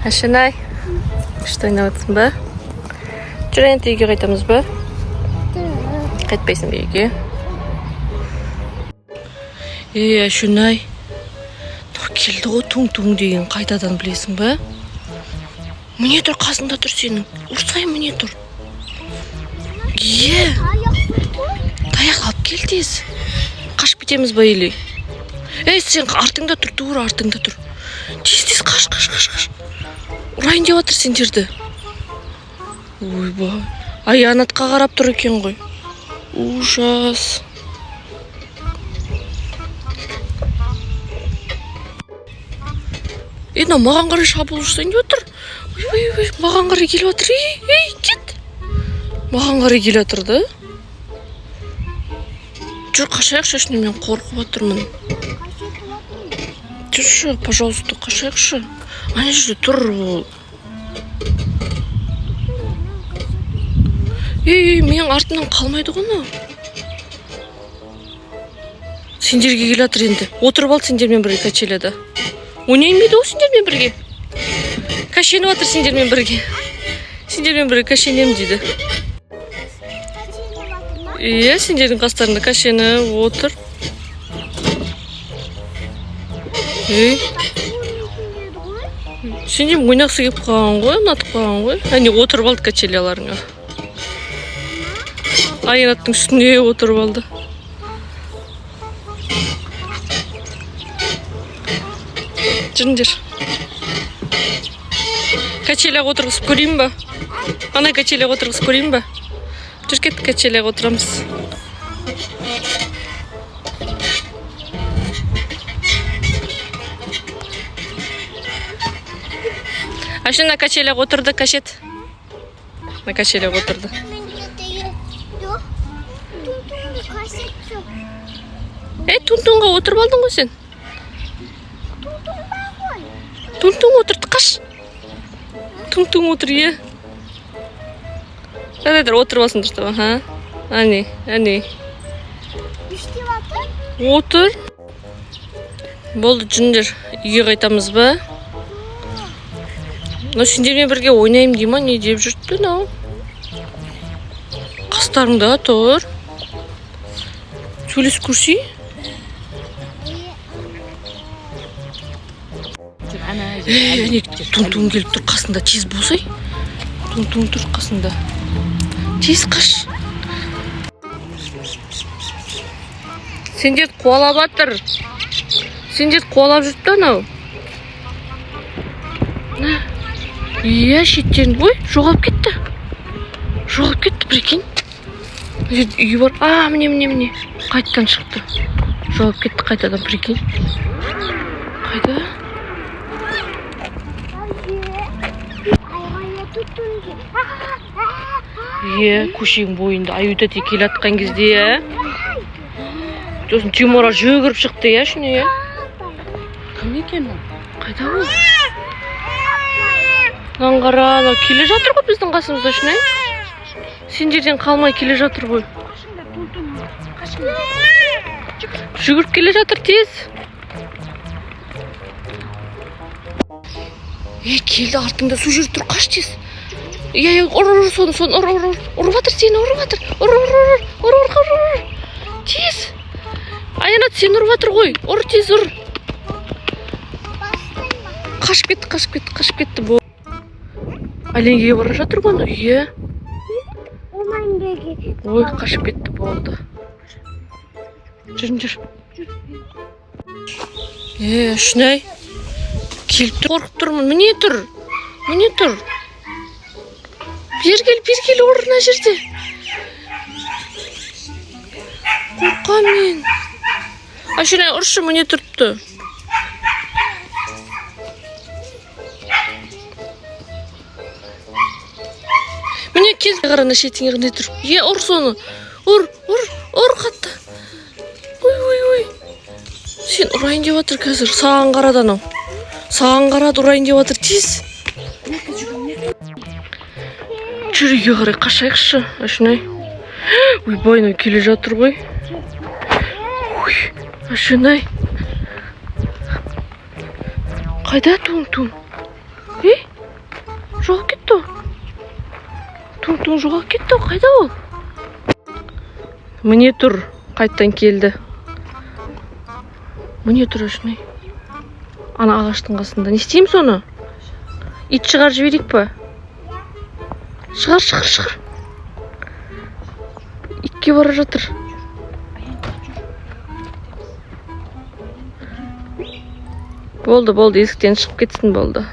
Ашынай, күшті ойнаватсың ба? Жүр енді үйге қайтамыз ба? Қайтпайсың ба үйге? Ашынай, келді ғой туң деген қайтадан білесің ба? Міне тұр, қасында тұр сенің. Ұрсай міне тұр. Таяқ алып кел тез. Қашып кетеміз ба или? Сен артыңда тұр, тура артыңда тұр. Тез қаш. Ұрайын деп жатыр сендерді. Ойбай. Аянатқа қарап тұр екен ғой. Ужас. Маған қарай шабуыл жасайын деп отыр. Ой, маған қарай келіп отыр. Кет. Маған қарай келіп отыр да. Жүр, қашайықшы, шашын мен қорқып отырмын. Жүрші, пожалуйста, қашайықшы. Ана жерде тұр ол. Менің артымнан қалмайды ғына. Сендерге келіп отыр енді. Отырып ал сендермен бірге качеляда. Ойнаймайды ғой сендермен бірге. Кашеніп отыр сендермен бірге. Сендермен бірге кашенем дейді. Сендердің қастарында кашеніп отыр. Сендер ойнақсы кеп қалған ғой, ұнатып қалған ғой. Әне отырып алды качеляларыңа. Аянаттың үстіне отырып алды. Жүріңдер. Качеляға отырғызып көрейін ба? Ана качеляға отырғызып көрейін ба? Жүр кет, качеляға отырамыз. Ашына качеляға отырды, кашет. На качеляға отырды. Тунтунға отырып алдың ғой сен. Тунтун отырды, қаш. Тунтун отыр, Қадайдар отырып алсын дұрыстап, Әне. Отыр. Болды, жүндер. Үйге қайтамыз ба? Сендермен бірге ойнайым дей ма, не деп жүртті, Қастарыңда тұр. Сөйлес көрсей. Тун келіп тұр қасында, тез болсай. Тун тұр қасында. Тез қаш. Сендерді қуалап атыр. Сендерді қуалап жүртті анау. Шеттен. Ой, жоғалып кетті. Прикинь. Үйі бар. Міне. Қайттан шықты. Жоғалып кетті қайтадан, прикинь. Қайда? Көшең бойында аюда келе атқан кезде, Сосын Тимура жүгіріп шықты, шыны, Кім екен ол? Қайда ол? Қара, келе жатыр ғой біздің қасымызда, шыны. Сендерден қалмай келе жатыр ғой. Жүгіріп келе жатыр, тез. Келді, артыңда су жүріп тұр, қаш тез. Соны, ұрып атыр сені, ұрып. Тез. Аянат, сені ұрып атыр ғой, тез ұр. Қашып кетті. Әленгеге бара жатыр ғой, Ой, қашып кетті, болды. Жүріңдер. Шынай. Келіп тұр, қорқып тұрмын, міне тұр. Бер кел, орына жерде. Қорқам мен. Ашынай, ұршы, міне тұртты. Міне кел, қарана шетіңе қындай тұр. Ұр соны. Ұр қатты. Ой. Сен ұрайын деп атыр қазір. Саған қарады анау. Саған қарады, ұрайын деп атыр, тез. Жүріге қарай қашайықшы, Ашынай. Ойбай, келе жатыр ғой. Ашынай. Қайда туң? жоғалып кетті ол. Туң жоғалып кетті ол. Қайда ол? Міне тұр, қайттан келді. Міне тұр ашмай. Ана ағаштың қасында. Не істейміз оны? Ит шығар жіберейік па? Шығар. Итке бара жатыр. Болды, есіктен шығып кетсін болды.